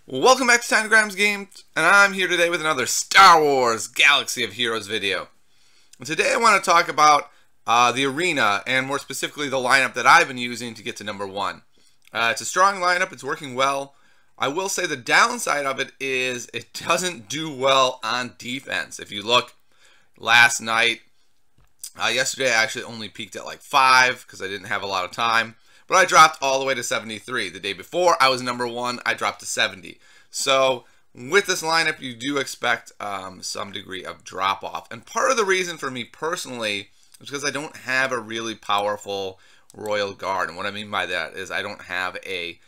Welcome back to Tinygrams Games, and I'm here today with another Star Wars Galaxy of Heroes video. And today I want to talk about the arena, and more specifically the lineup that I've been using to get to number 1. It's a strong lineup, it's working well. I will say the downside of it is it doesn't do well on defense. If you look last night, yesterday I actually only peaked at like 5 because I didn't have a lot of time. But I dropped all the way to 73. The day before, I was number 1. I dropped to 70. So with this lineup, you do expect some degree of drop-off. And part of the reason for me personally is because I don't have a really powerful Royal Guard. And what I mean by that is I don't have a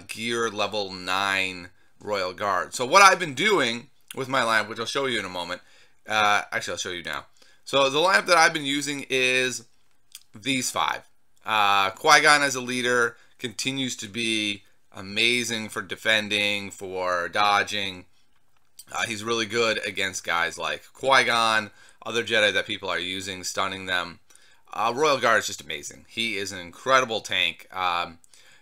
gear level 9 Royal Guard. So what I've been doing with my lineup, which I'll show you in a moment. Actually, I'll show you now. So the lineup that I've been using is these 5. Qui-Gon as a leader continues to be amazing for defending, for dodging. He's really good against guys like Qui-Gon, other Jedi that people are using, stunning them. Royal Guard is just amazing. He is an incredible tank.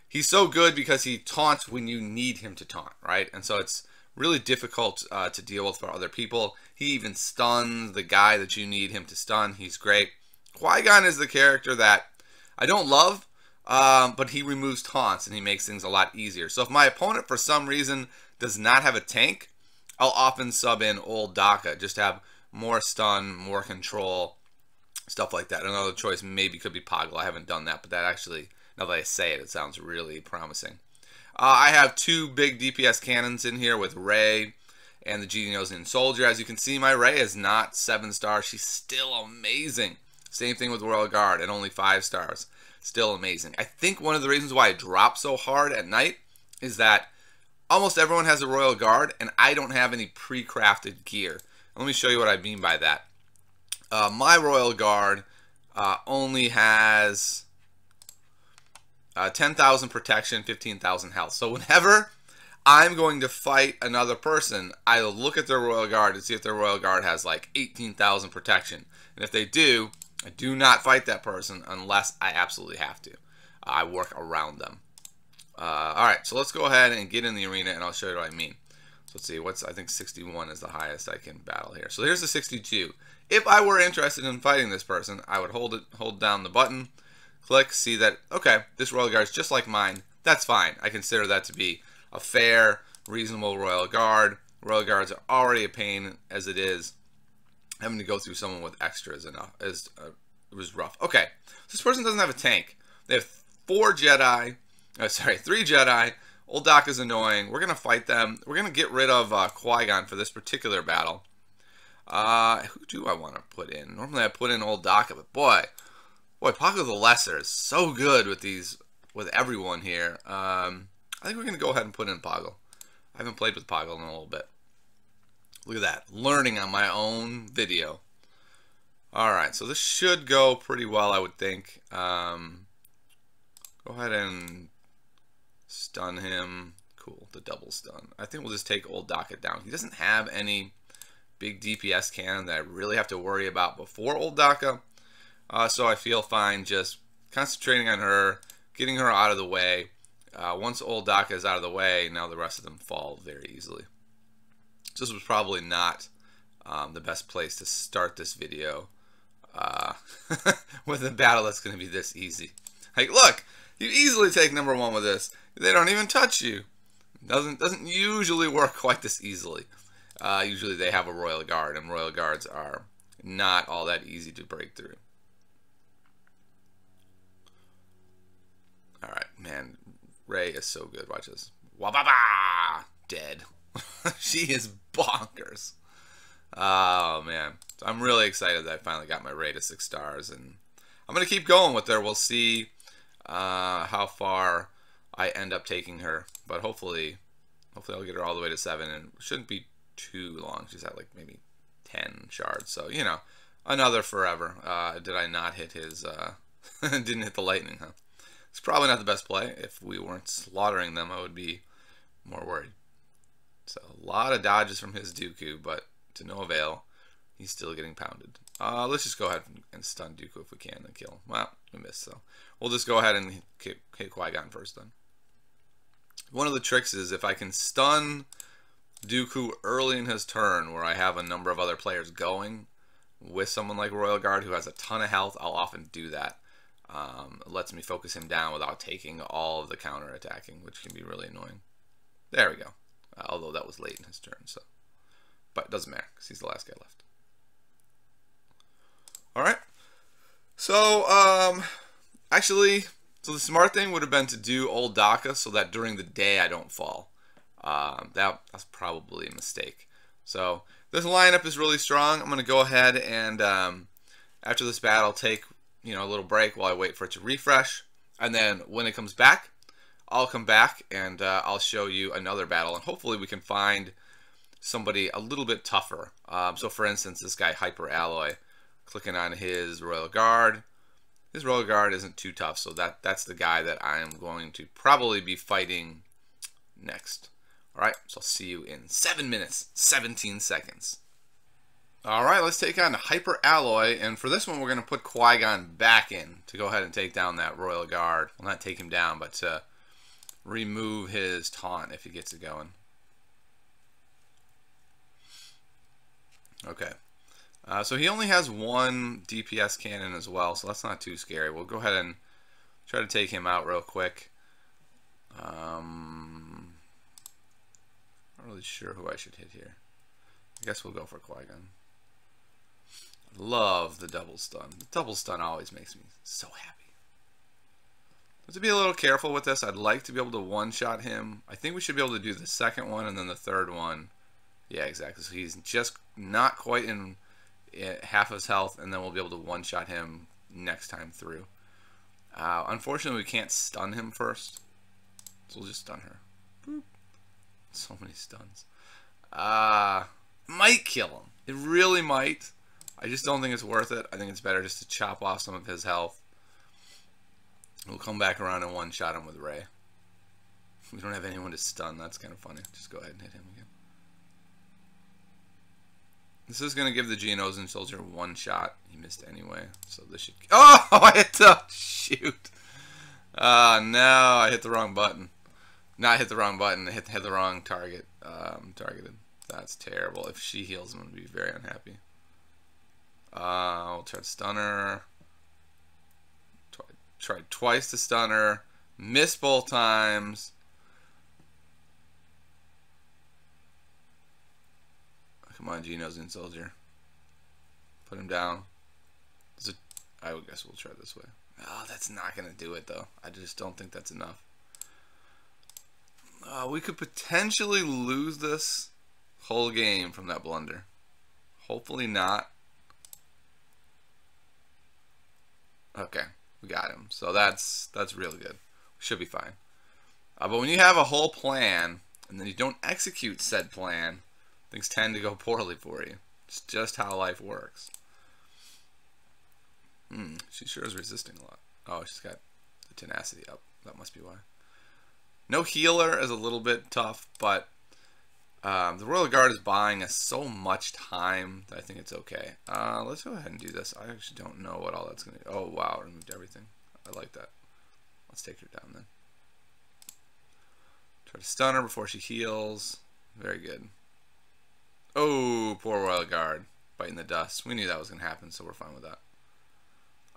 He's so good because he taunts when you need him to taunt, right? And so it's really difficult to deal with for other people. He even stuns the guy that you need him to stun. He's great. Qui-Gon is the character that I don't love, but he removes taunts and he makes things a lot easier. So if my opponent for some reason does not have a tank, I'll often sub in Old Daka, just have more stun, more control, stuff like that. Another choice maybe could be Poggle. I haven't done that, but that actually, now that I say it, it sounds really promising. I have 2 big DPS cannons in here with Rey and the Geonosian Soldier. As you can see, my Rey is not 7 stars. She's still amazing. Same thing with Royal Guard at only 5 stars. Still amazing. I think one of the reasons why I drop so hard at night is that almost everyone has a Royal Guard and I don't have any pre-crafted gear. Let me show you what I mean by that. My Royal Guard only has 10,000 protection, 15,000 health. So whenever I'm going to fight another person, I'll look at their Royal Guard and see if their Royal Guard has like 18,000 protection. And if they do, I do not fight that person unless I absolutely have to. I work around them. Alright, so let's go ahead and get in the arena and I'll show you what I mean. So let's see, I think 61 is the highest I can battle here. So here's the 62. If I were interested in fighting this person, I would hold down the button, click, see that, okay, this Royal Guard is just like mine. That's fine. I consider that to be a fair, reasonable Royal Guard. Royal Guards are already a pain as it is. Having to go through someone with extras enough it was rough. Okay, so this person doesn't have a tank. They have 3 Jedi. Old Daka's annoying. We're gonna fight them. We're gonna get rid of Qui-Gon for this particular battle. Who do I want to put in? Normally I put in Old Daka, but boy, Poggle the Lesser is so good with everyone here. I think we're gonna go ahead and put in Poggle. I haven't played with Poggle in a little bit. Look at that, learning on my own video. Alright, so this should go pretty well, I would think. Go ahead and stun him. Cool, the double stun. I think we'll just take Old Daka down. He doesn't have any big DPS cannon that I really have to worry about before Old Daka. So I feel fine just concentrating on her, getting her out of the way. Once Old Daka is out of the way, now the rest of them fall very easily. This was probably not the best place to start this video with a battle that's going to be this easy. Like, look, you easily take number 1 with this. They don't even touch you. Doesn't usually work quite this easily. Usually they have a Royal Guard, and Royal Guards are not all that easy to break through. All right, man, Rey is so good. Watch this. Wababa! Dead. She is bonkers. Oh man, so I'm really excited that I finally got my Rey to 6 stars, and I'm gonna keep going with her. We'll see how far I end up taking her, but hopefully I'll get her all the way to 7, and it shouldn't be too long. She's at like maybe 10 shards, so you know, another forever. Did I not hit his? Didn't hit the lightning, huh? It's probably not the best play. If we weren't slaughtering them, I would be more worried. So a lot of dodges from his Dooku, but to no avail. He's still getting pounded. Let's just go ahead and stun Dooku if we can and kill him. Well, we missed, so we'll just go ahead and hit Qui-Gon first then. One of the tricks is if I can stun Dooku early in his turn where I have a number of other players going with someone like Royal Guard who has a ton of health, I'll often do that. It lets me focus him down without taking all of the counter attacking, which can be really annoying. There we go. Although that was late in his turn, so. But it doesn't matter because he's the last guy left. Alright. So, actually, so the smart thing would have been to do Old Daka so that during the day I don't fall. That's probably a mistake. So this lineup is really strong. I'm going to go ahead and after this battle take a little break while I wait for it to refresh, and then when it comes back, I'll come back and I'll show you another battle, and hopefully we can find somebody a little bit tougher. So for instance, this guy Hyper Alloy, clicking on his Royal Guard. His Royal Guard isn't too tough, so that's the guy that I am going to probably be fighting next. Alright, so I'll see you in 7 minutes, 17 seconds. Alright, let's take on Hyper Alloy, and for this one we're going to put Qui-Gon back in to go ahead and take down that Royal Guard. Well, not take him down, but to remove his taunt if he gets it going. Okay. So he only has one DPS cannon as well, so that's not too scary. We'll go ahead and try to take him out real quick. Not really sure who I should hit here. I guess we'll go for Qui-Gon. Love the double stun. The double stun always makes me so happy. But to be a little careful with this, I'd like to be able to one-shot him. I think we should be able to do the second one and then the third one. Yeah, exactly. So he's just not quite in half his health, and then we'll be able to one-shot him next time through. Unfortunately, we can't stun him first, so we'll just stun her. Boop. So many stuns. Might kill him. It really might. I just don't think it's worth it. I think it's better just to chop off some of his health. We'll come back around and one-shot him with Rey. We don't have anyone to stun. That's kind of funny. Just go ahead and hit him again. This is going to give the Geonosian soldier one shot. He missed anyway, so this should... Oh, I hit the... Shoot. No, I hit the wrong button. Not hit the wrong button, I hit the wrong target. Targeted. That's terrible. If she heals, I'm going to be very unhappy. I'll try to stun her. Tried twice to stun her. Missed both times. Come on, Geonosian soldier. Put him down. I guess we'll try this way. Oh, that's not going to do it, though. I just don't think that's enough. We could potentially lose this whole game from that blunder. Hopefully not. Okay, we got him. So that's really good. We should be fine. But when you have a whole plan, and then you don't execute said plan, things tend to go poorly for you. It's just how life works. She sure is resisting a lot. Oh, she's got the tenacity up. That must be why. No healer is a little bit tough, but the Royal Guard is buying us so much time that I think it's okay. Let's go ahead and do this. I actually don't know what all that's going to do. Oh, wow. Removed everything. I like that. Let's take her down then. Try to stun her before she heals. Very good. Oh, poor Royal Guard. Biting the dust. We knew that was going to happen, so we're fine with that.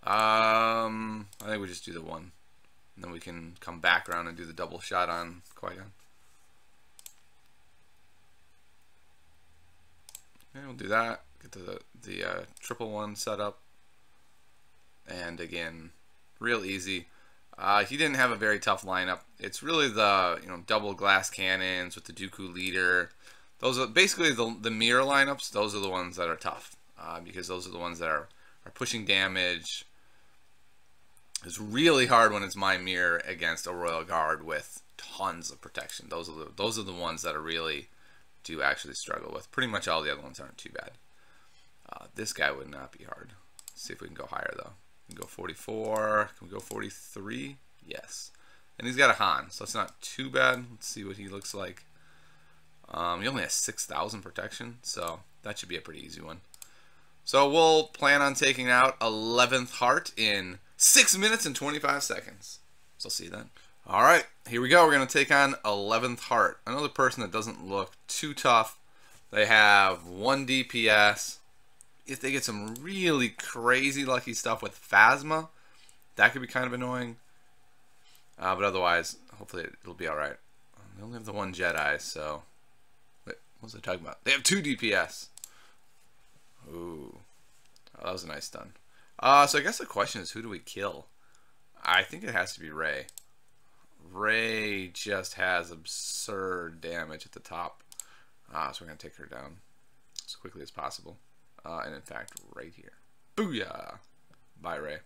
I think we just do the one. And then we can come back around and do the double shot on Qui-Gon. Okay, we'll do that. Get to the triple one set up. And again, real easy. He didn't have a very tough lineup. It's really the double glass cannons with the Dooku leader. Those are basically the mirror lineups. Those are the ones that are tough because those are the ones that are pushing damage. It's really hard when it's my mirror against a Royal Guard with tons of protection. Those are the ones that I really do actually struggle with. Pretty much all the other ones aren't too bad. This guy would not be hard. Let's see if we can go higher though. We can go 44. Can we go 43? Yes. And he's got a Han, so it's not too bad. Let's see what he looks like. He only has 6,000 protection, so that should be a pretty easy one. So we'll plan on taking out 11th Heart in 6 minutes and 25 seconds. So see you then. Alright, here we go. We're going to take on 11th Heart. Another person that doesn't look too tough. They have 1 DPS. If they get some really crazy lucky stuff with Phasma, that could be kind of annoying. But otherwise, hopefully it'll be alright. They only have the 1 Jedi, so... Wait, what was I talking about? They have 2 DPS. Ooh. Oh, that was a nice stun. So I guess the question is, who do we kill? I think it has to be Rey. Rey just has absurd damage at the top. So we're going to take her down as quickly as possible. And in fact, right here. Booyah! Bye, Rey.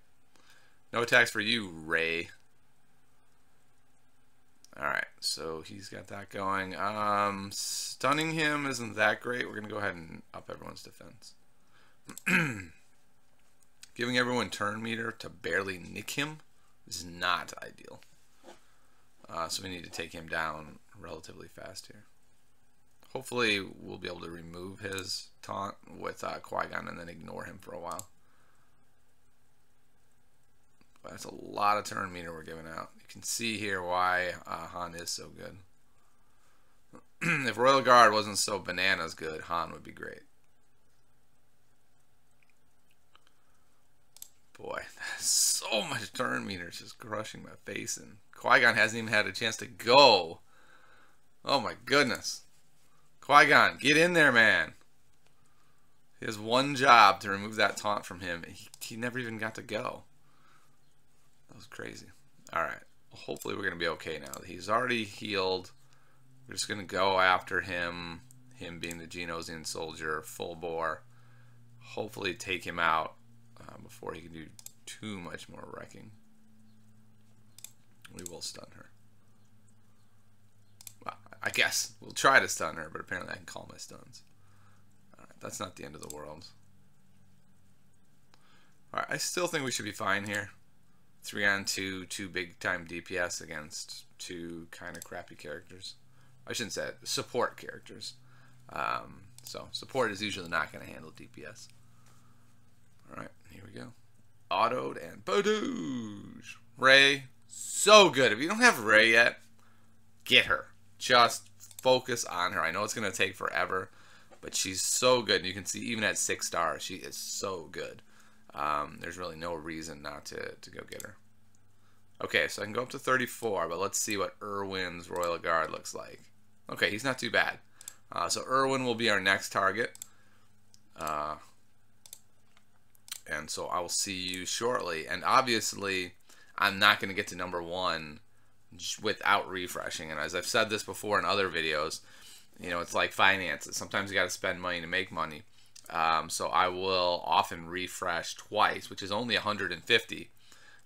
No attacks for you, Rey. Alright, so he's got that going. Stunning him isn't that great. We're going to go ahead and up everyone's defense. Giving everyone turn meter to barely nick him is not ideal. So we need to take him down relatively fast here. Hopefully we'll be able to remove his taunt with Qui-Gon and then ignore him for a while. But that's a lot of turn meter we're giving out. You can see here why Han is so good. If Royal Guard wasn't so bananas good, Han would be great. Boy, so much turn meter is just crushing my face, and Qui-Gon hasn't even had a chance to go. Oh my goodness. Qui-Gon, get in there, man. He has 1 job to remove that taunt from him, and he never even got to go. That was crazy. Alright, well, hopefully we're going to be okay now. He's already healed. We're just going to go after him, being the Geonosian soldier, full bore. Hopefully take him out before he can do too much more wrecking. We will stun her. Well, I guess we'll try to stun her, but apparently I can call my stuns. Alright, that's not the end of the world. Alright, I still think we should be fine here. 3-on-2, 2 big time DPS against 2 kind of crappy characters. I shouldn't say it, support characters. So support is usually not going to handle DPS. Alright, here we go. Autoed and Badoosh. Rey, so good. If you don't have Rey yet, get her. Just focus on her. I know it's going to take forever, but she's so good. And you can see even at 6 stars, she is so good. There's really no reason not to go get her. Okay, so I can go up to 34, but let's see what Erwin's Royal Guard looks like. Okay, he's not too bad. So Erwin will be our next target. And so I will see you shortly. And obviously, I'm not going to get to number 1 without refreshing. And as I've said this before in other videos, you know, it's like finances. Sometimes you got to spend money to make money. So I will often refresh twice, which is only 150.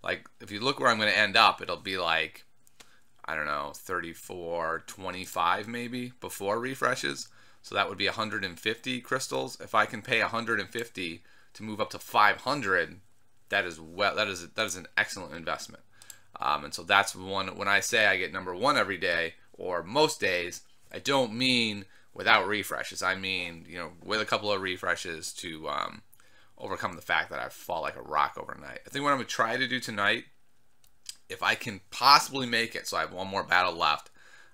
Like, if you look where I'm going to end up, it'll be like, I don't know, 34, 25 maybe before refreshes. So that would be 150 crystals. If I can pay 150 to move up to 500, that is an excellent investment. And so that's one. When I say I get number 1 every day or most days, I don't mean without refreshes. I mean, you know, with a couple of refreshes to overcome the fact that I fall like a rock overnight. I think what I'm going to try to do tonight, if I can possibly make it, so I have 1 more battle left,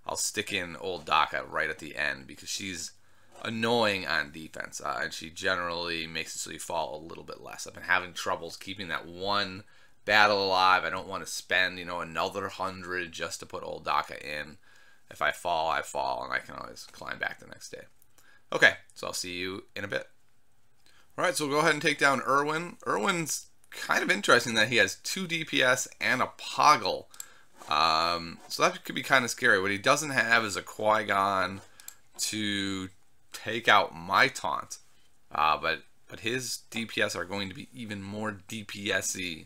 I'll stick in Old Daka right at the end because she's annoying on defense, and she generally makes it so you fall a little bit less. I've been having troubles keeping that 1 battle alive. I don't want to spend, you know, another 100 just to put Old Daka in. If I fall, I fall, and I can always climb back the next day. Okay, so I'll see you in a bit. Alright, so we'll go ahead and take down Erwin. Erwin's kind of interesting that he has 2 DPS and a Poggle. So that could be kind of scary. What he doesn't have is a Qui-Gon to take out my taunt. But his DPS are going to be even more DPS-y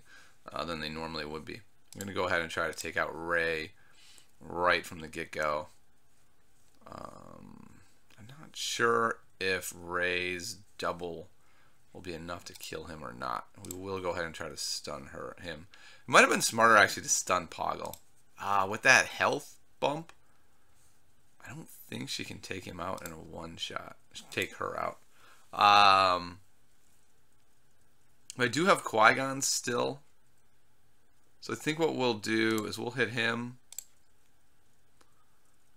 than they normally would be. I'm going to go ahead and try to take out Rey right from the get-go. I'm not sure if Rey's double will be enough to kill him or not. We will go ahead and try to stun him. It might have been smarter actually to stun Poggle. With that health bump, I don't think she can take him out in a 1-shot. Take her out. But I do have Qui-Gon still. So I think what we'll do is we'll hit him.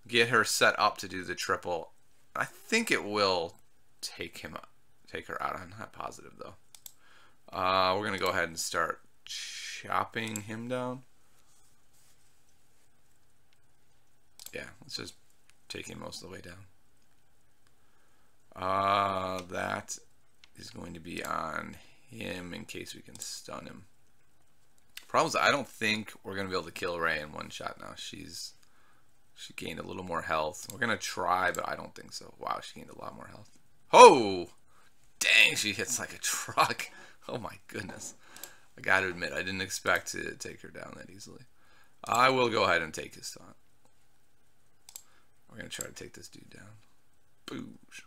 get her set up to do the triple. I think it will take her out. I'm not positive though. We're gonna go ahead and start chopping him down. Yeah, let's just take him most of the way down. That is going to be on him in case we can stun him. Problem is, I don't think we're gonna be able to kill Ray in one shot now. She gained a little more health. We're gonna try, but I don't think so. Wow, she gained a lot more health. Oh, dang! She hits like a truck. Oh my goodness. I gotta admit, I didn't expect to take her down that easily. I will go ahead and take his taunt. We're gonna try to take this dude down. Boosh.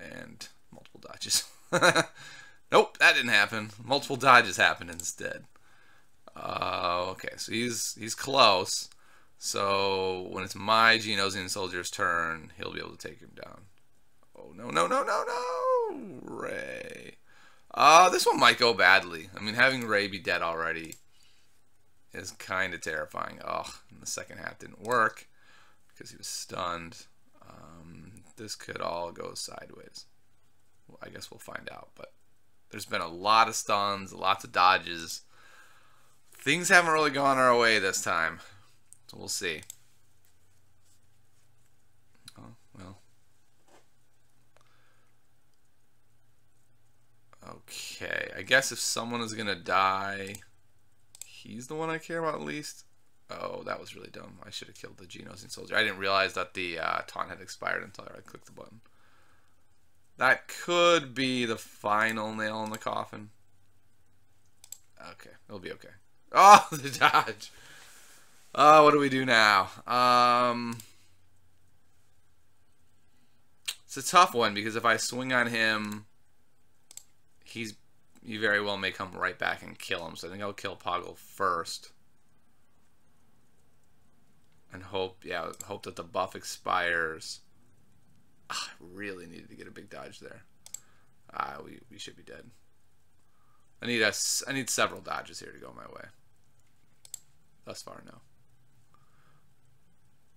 And multiple dodges. Nope, that didn't happen. Multiple dodges happened instead. Okay, so he's close. So when it's my Geonosian soldier's turn, he'll be able to take him down. Oh no no no no no! Ray. This one might go badly. I mean, having Ray be dead already is kind of terrifying. Oh, and the second half didn't work because he was stunned. This could all go sideways. Well, I guess we'll find out. But there's been a lot of stuns, lots of dodges. Things haven't really gone our way this time. So we'll see. Oh, well. Okay, I guess if someone is going to die, he's the one I care about at least. Oh, that was really dumb. I should have killed the Geonosian soldier. I didn't realize that the taunt had expired until I clicked the button. That could be the final nail in the coffin. Okay, it'll be okay. Oh, the dodge. What do we do now? It's a tough one because if I swing on him, you very well may come right back and kill him. So I think I'll kill Poggle first. And hope that the buff expires. I really needed to get a big dodge there. We should be dead. I need several dodges here to go my way. Thus far, no.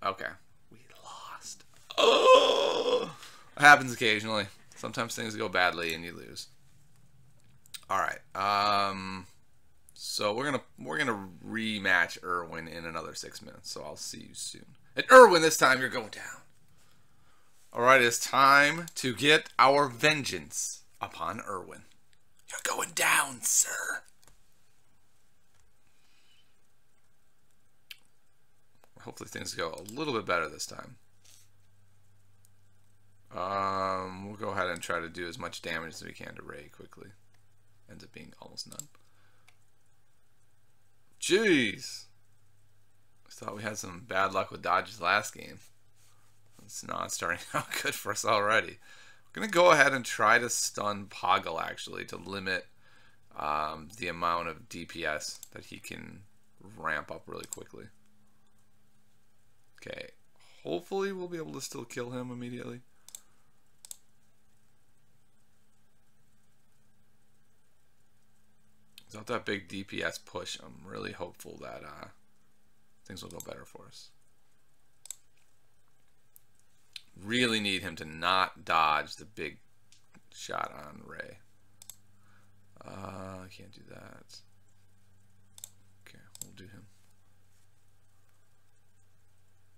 Okay, we lost. Oh, it happens occasionally. Sometimes things go badly and you lose. All right. So we're gonna rematch Irwin in another 6 minutes. So I'll see you soon. And Irwin, this time you're going down. All right, it's time to get our vengeance upon Irwin. You're going down, sir. Hopefully things go a little bit better this time. We'll go ahead and try to do as much damage as we can to Ray quickly. Ends up being almost none. Jeez. I thought we had some bad luck with dodges last game. It's not starting out good for us already. We're going to go ahead and try to stun Poggle, actually, to limit the amount of DPS that he can ramp up really quickly. Okay. Hopefully we'll be able to still kill him immediately. Without that big DPS push, I'm really hopeful that things will go better for us. Really need him to not dodge the big shot on Ray. I can't do that. Okay, we'll do him.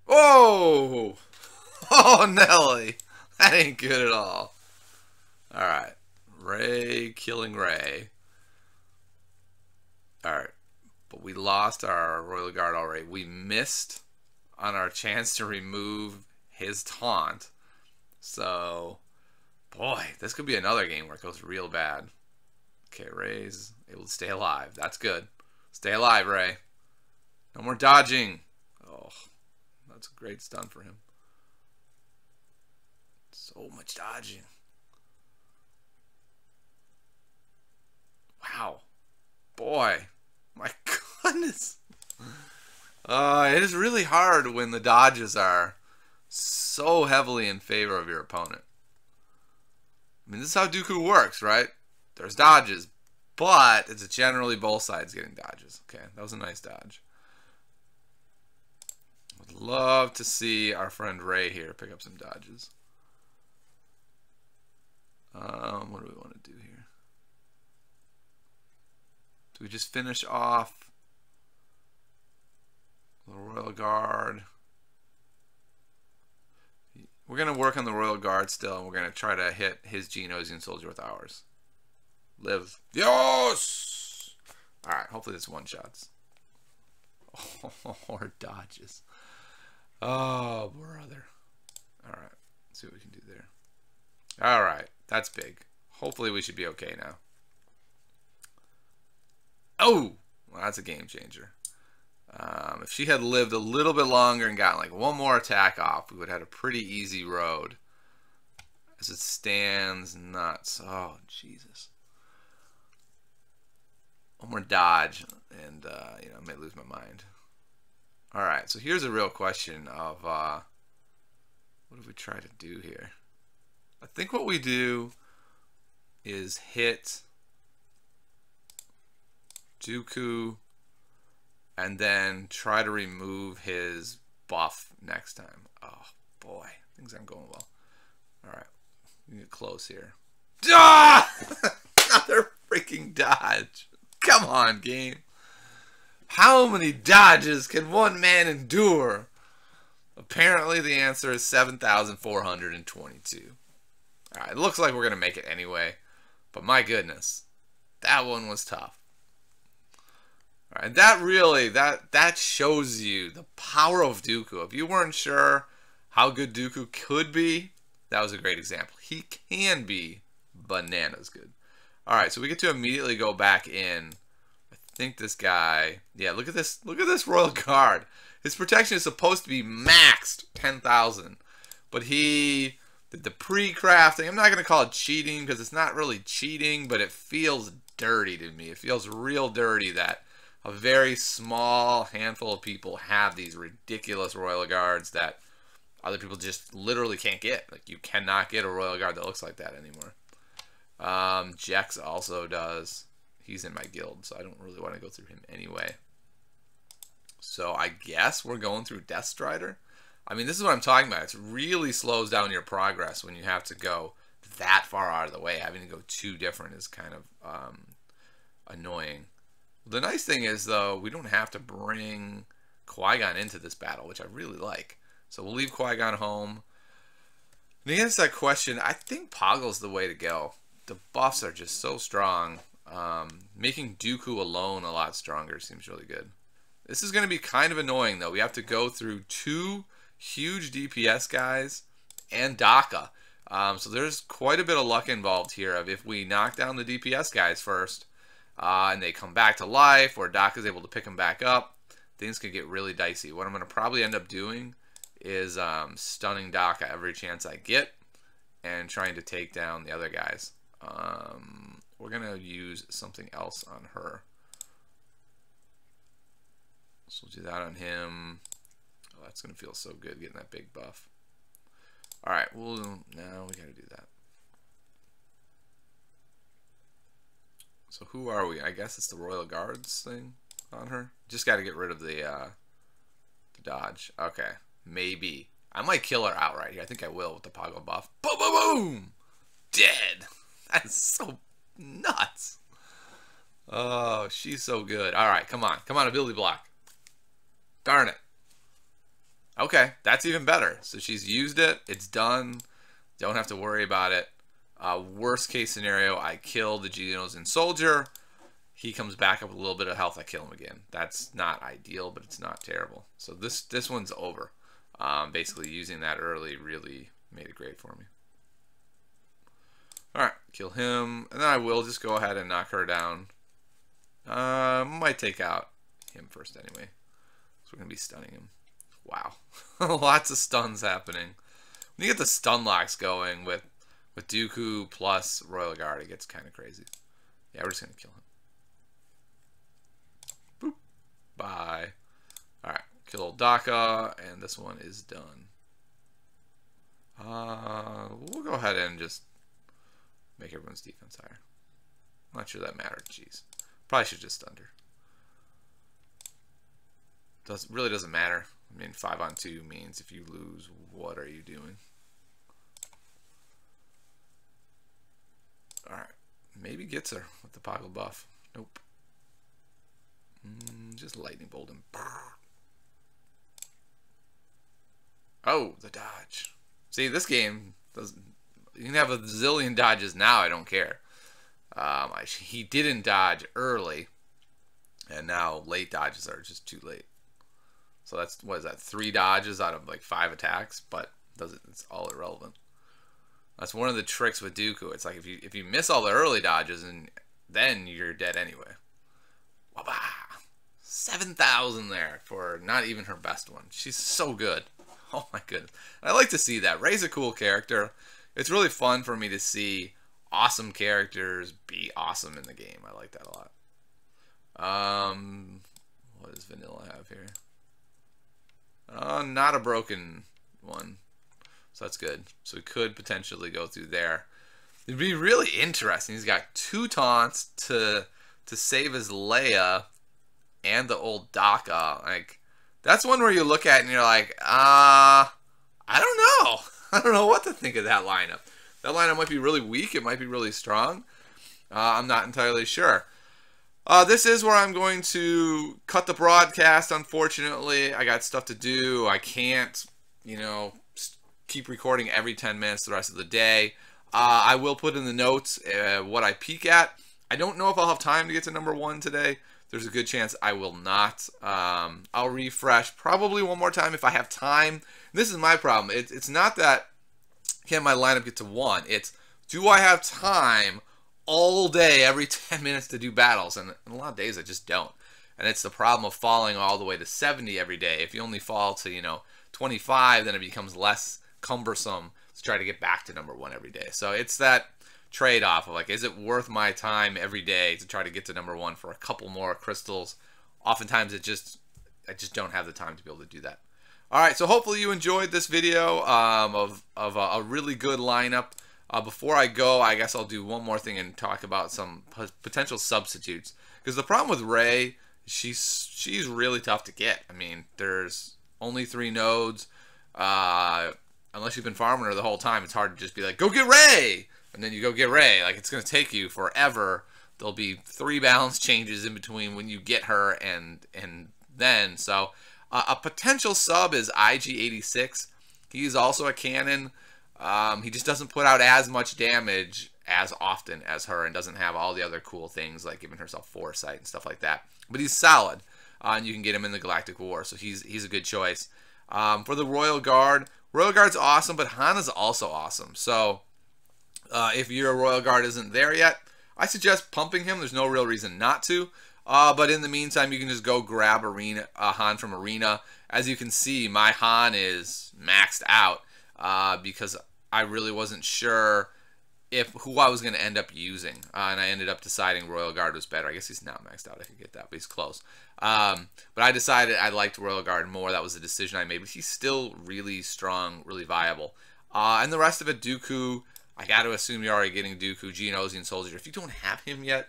Oh! Oh, Nelly! That ain't good at all. Alright. Ray killing Ray. Alright. But we lost our Royal Guard already. We missed on our chance to remove his taunt. So, boy, this could be another game where it goes real bad. Okay, Ray's able to stay alive. That's good. Stay alive, Ray. No more dodging. Oh, that's a great stun for him. So much dodging. Wow. Boy. My goodness. It is really hard when the dodges are so heavily in favor of your opponent. I mean, this is how Dooku works, right? There's dodges, but it's generally both sides getting dodges. Okay, that was a nice dodge. I'd love to see our friend Ray here pick up some dodges. What do we want to do here? Do we just finish off the Royal Guard? We're going to work on the Royal Guard still, and we're going to try to hit his Genosian soldier with ours. Live. Yes! Alright, hopefully this one-shots. Or dodges. Oh, brother. Alright, let's see what we can do there. Alright, that's big. Hopefully we should be okay now. Oh! Well, that's a game changer. If she had lived a little bit longer and gotten like one more attack off, we would have had a pretty easy road. As it stands, nuts. Oh, Jesus. One more dodge, and you know, I may lose my mind. All right, so here's a real question of what do we try to do here? I think what we do is hit Dooku and then try to remove his buff next time. Oh boy, things aren't going well. All right, we get close here. Ah! Another freaking dodge. Come on, game. How many dodges can one man endure? Apparently the answer is 7,422. Alright, it looks like we're going to make it anyway. But my goodness, that one was tough. Alright, that really, that shows you the power of Dooku. If you weren't sure how good Dooku could be, that was a great example. He can be bananas good. Alright, so we get to immediately go back in. I think this guy... Yeah, look at this Royal Guard. His protection is supposed to be maxed 10,000. But he did the pre-crafting. I'm not going to call it cheating because it's not really cheating, but it feels dirty to me. It feels real dirty that a very small handful of people have these ridiculous Royal Guards that other people just literally can't get. Like, you cannot get a Royal Guard that looks like that anymore. Jex also does. He's in my guild, so I don't really want to go through him anyway. So I guess we're going through Death Strider. I mean, this is what I'm talking about. It really slows down your progress when you have to go that far out of the way. Having to go too different is kind of annoying. The nice thing is, though, we don't have to bring Qui-Gon into this battle, which I really like. So we'll leave Qui-Gon home. And to answer that question, I think Poggle's the way to go. The buffs are just so strong. Making Dooku alone a lot stronger seems really good. This is going to be kind of annoying, though. We have to go through two huge DPS guys and Daka. So there's quite a bit of luck involved here. Of if we knock down the DPS guys first, and they come back to life, or Daka's able to pick them back up, things could get really dicey. What I'm going to probably end up doing is stunning Daka every chance I get and trying to take down the other guys. We're going to use something else on her. So we'll do that on him. Oh, that's going to feel so good getting that big buff. Alright, now we got to do that. So who are we? I guess it's the Royal Guards thing on her. Just got to get rid of the dodge. Okay, maybe. I might kill her outright here. I think I will with the Poggle buff. Boom, boom, boom! Dead! That's so nuts. Oh, she's so good. Alright, come on. Come on, ability block. Darn it. Okay, that's even better. So she's used it. It's done. Don't have to worry about it. Worst case scenario, I kill the Genosian soldier. He comes back up with a little bit of health. I kill him again. That's not ideal, but it's not terrible. So this one's over. Basically, using that early really made it great for me. Alright, kill him. And then I will just go ahead and knock her down. Might take out him first anyway. So we're going to be stunning him. Wow. Lots of stuns happening. When you get the stun locks going with Dooku plus Royal Guard, it gets kind of crazy. Yeah, we're just going to kill him. Boop. Bye. Alright, kill Old Daka, and this one is done. We'll go ahead and just make everyone's defense higher. I'm not sure that mattered. Jeez. Probably should just stunned her. Really doesn't matter. I mean, 5-on-2 means if you lose, what are you doing? Alright. Maybe gets her with the Poggle buff. Nope. Just lightning bolt him. Oh, the dodge. See, this game doesn't. You can have a zillion dodges now. I don't care. He didn't dodge early, and now late dodges are just too late. So that's, what is that? 3 dodges out of like 5 attacks, but it's all irrelevant. That's one of the tricks with Dooku. It's like if you miss all the early dodges, and then you're dead anyway. Waba! 7,000 there for not even her best one. She's so good. Oh my goodness. I like to see that. Rey's a cool character. It's really fun for me to see awesome characters be awesome in the game. I like that a lot. What does Vanilla have here? Not a broken one. So that's good. So we could potentially go through there. It'd be really interesting. He's got 2 taunts to save his Leia and the Old Daka. Like, that's one where you look at it and you're like, I don't know. I don't know what to think of that lineup. That lineup might be really weak. It might be really strong. I'm not entirely sure. This is where I'm going to cut the broadcast, unfortunately. I got stuff to do. I can't, keep recording every 10 minutes the rest of the day. I will put in the notes what I peak at. I don't know if I'll have time to get to number 1 today. There's a good chance I will not. I'll refresh probably one more time if I have time. This is my problem. It's not that can my lineup get to 1. It's, do I have time all day, every 10 minutes to do battles? And a lot of days I just don't. And it's the problem of falling all the way to 70 every day. If you only fall to, 25, then it becomes less cumbersome to try to get back to number 1 every day. So it's that trade-off of like, is it worth my time every day to try to get to number 1 for a couple more crystals? Oftentimes I just don't have the time to be able to do that. Alright, so hopefully you enjoyed this video of a really good lineup. Before I go, I guess I'll do one more thing and talk about some potential substitutes. Because the problem with Rey, she's really tough to get. I mean, there's only 3 nodes. Unless you've been farming her the whole time, it's hard to just be like, go get Rey! And then you go get Rey. Like, it's going to take you forever. There'll be 3 balance changes in between when you get her and then. So, a potential sub is IG-86. He's also a cannon. He just doesn't put out as much damage as often as her and doesn't have all the other cool things like giving herself foresight and stuff like that. But he's solid, and you can get him in the Galactic War, so he's a good choice. For the Royal Guard, Royal Guard's awesome, but Hana's also awesome. So if your Royal Guard isn't there yet, I suggest pumping him. There's no real reason not to. But in the meantime, you can just go grab Han from Arena. As you can see, my Han is maxed out because I really wasn't sure who I was going to end up using. And I ended up deciding Royal Guard was better. I guess he's not maxed out. I could get that, but he's close. But I decided I liked Royal Guard more. That was the decision I made. But he's still really strong, really viable. And the rest of it, Dooku, I got to assume you're already getting Dooku, Geonosian Soldier. If you don't have him yet,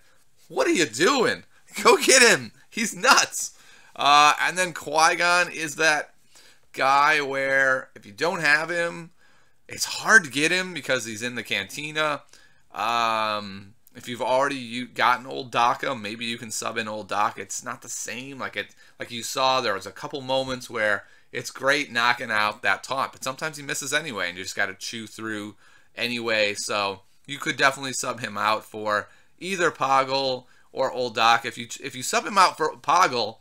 what are you doing? Go get him. He's nuts. And then Qui-Gon is that guy where if you don't have him, it's hard to get him because he's in the cantina. If you've already gotten Old Daka, maybe you can sub in Old Daka. It's not the same. Like you saw, there was a couple moments where it's great knocking out that taunt, but sometimes he misses anyway, and you just got to chew through anyway. So you could definitely sub him out for either Poggle or Old Daka. If you sub him out for Poggle,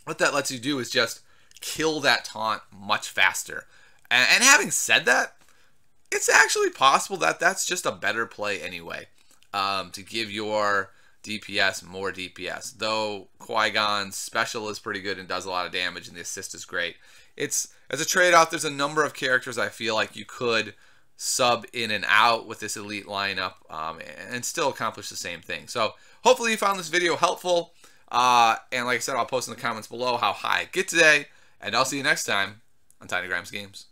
what that lets you do is just kill that taunt much faster. And having said that, it's actually possible that that's just a better play anyway, to give your DPS more DPS. Though Qui-Gon's special is pretty good and does a lot of damage, and the assist is great. As a trade-off, there's a number of characters I feel like you could sub in and out with this elite lineup and still accomplish the same thing. So hopefully you found this video helpful. And like I said, I'll post in the comments below how high I get today. And I'll see you next time on Tiny Grimes Games.